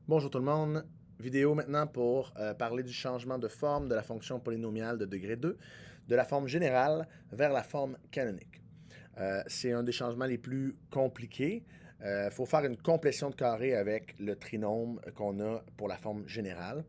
Bonjour tout le monde. Vidéo maintenant pour parler du changement de forme de la fonction polynomiale de degré 2, de la forme générale vers la forme canonique. C'est un des changements les plus compliqués. Il faut faire une complétion de carré avec le trinôme qu'on a pour la forme générale,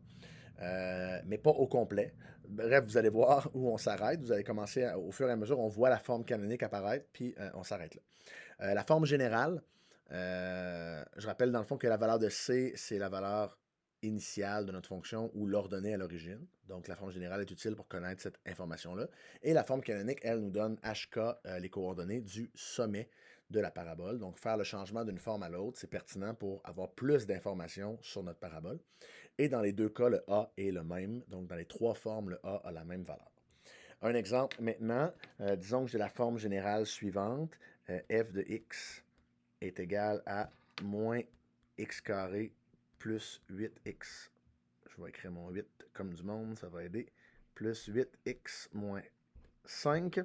mais pas au complet. Bref, vous allez voir où on s'arrête. Vous allez commencer, au fur et à mesure, on voit la forme canonique apparaître, puis on s'arrête là. La forme générale, je rappelle dans le fond que la valeur de C, c'est la valeur initiale de notre fonction ou l'ordonnée à l'origine. Donc, la forme générale est utile pour connaître cette information-là. Et la forme canonique, elle, nous donne HK, les coordonnées du sommet de la parabole. Donc, faire le changement d'une forme à l'autre, c'est pertinent pour avoir plus d'informations sur notre parabole. Et dans les deux cas, le A est le même. Donc, dans les trois formes, le A a la même valeur. Un exemple maintenant, disons que j'ai la forme générale suivante, f de x est égal à moins x carré plus 8x. Je vais écrire mon 8 comme du monde, ça va aider. Plus 8x moins 5.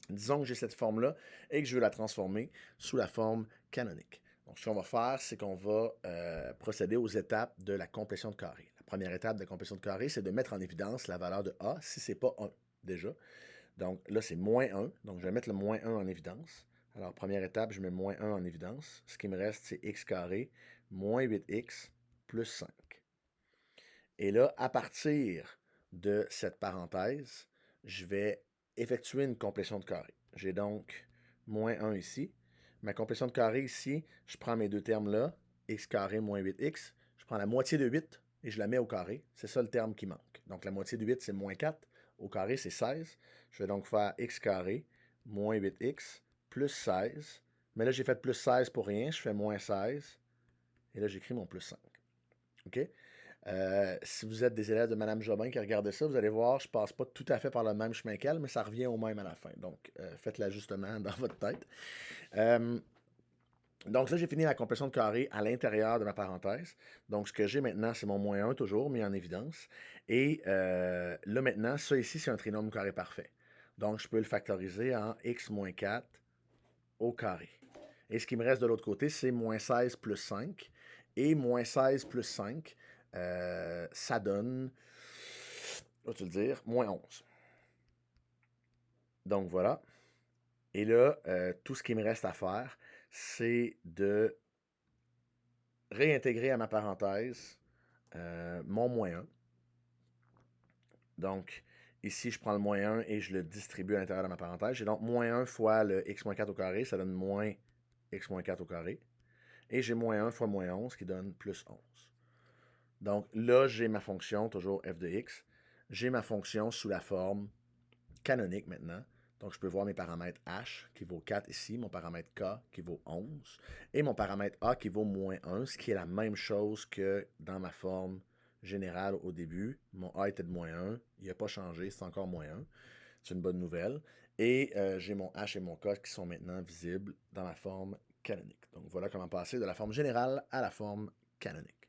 Disons que j'ai cette forme-là et que je veux la transformer sous la forme canonique. Donc, ce qu'on va faire, c'est qu'on va procéder aux étapes de la complétion de carré. La première étape de la complétion de carré, c'est de mettre en évidence la valeur de A si ce n'est pas 1 déjà. Donc là, c'est moins 1. Donc, je vais mettre le moins 1 en évidence. Alors, première étape, je mets moins 1 en évidence. Ce qui me reste, c'est x carré moins 8x plus 5. Et là, à partir de cette parenthèse, je vais effectuer une complétion de carré. J'ai donc moins 1 ici. Ma complétion de carré ici, je prends mes deux termes là, x carré moins 8x. Je prends la moitié de 8 et je la mets au carré. C'est ça le terme qui manque. Donc la moitié de 8, c'est moins 4. Au carré, c'est 16. Je vais donc faire x carré moins 8x plus 16. Mais là, j'ai fait plus 16 pour rien. Je fais moins 16. Et là, j'écris mon plus 5. OK? Si vous êtes des élèves de Mme Jobin qui regardent ça, vous allez voir, je passe pas tout à fait par le même chemin qu'elle, mais ça revient au même à la fin. Donc, faites l'ajustement dans votre tête. Euh, donc là, j'ai fini la complétion de carré à l'intérieur de ma parenthèse. Donc, ce que j'ai maintenant, c'est mon moins 1 toujours mis en évidence. Et là, maintenant, ça ici, c'est un trinôme carré parfait. Donc, je peux le factoriser en x moins 4 au carré. Et ce qui me reste de l'autre côté, c'est moins 16 plus 5. Et moins 16 plus 5, ça donne, vas-tu le dire, moins 11. Donc voilà. Et là, tout ce qui me reste à faire, c'est de réintégrer à ma parenthèse mon moins 1. Donc, ici, je prends le moins 1 et je le distribue à l'intérieur de ma parenthèse. J'ai donc moins 1 fois le x moins 4 au carré, ça donne moins x moins 4 au carré. Et j'ai moins 1 fois moins 11 qui donne plus 11. Donc là, j'ai ma fonction, toujours f de x. J'ai ma fonction sous la forme canonique maintenant. Donc, je peux voir mes paramètres h qui vaut 4 ici, mon paramètre k qui vaut 11, et mon paramètre a qui vaut moins 1, ce qui est la même chose que dans ma forme générale au début. Mon a était de moins 1, il n'a pas changé, c'est encore moins 1. C'est une bonne nouvelle. Et j'ai mon h et mon k qui sont maintenant visibles dans ma forme canonique. Donc, voilà comment passer de la forme générale à la forme canonique.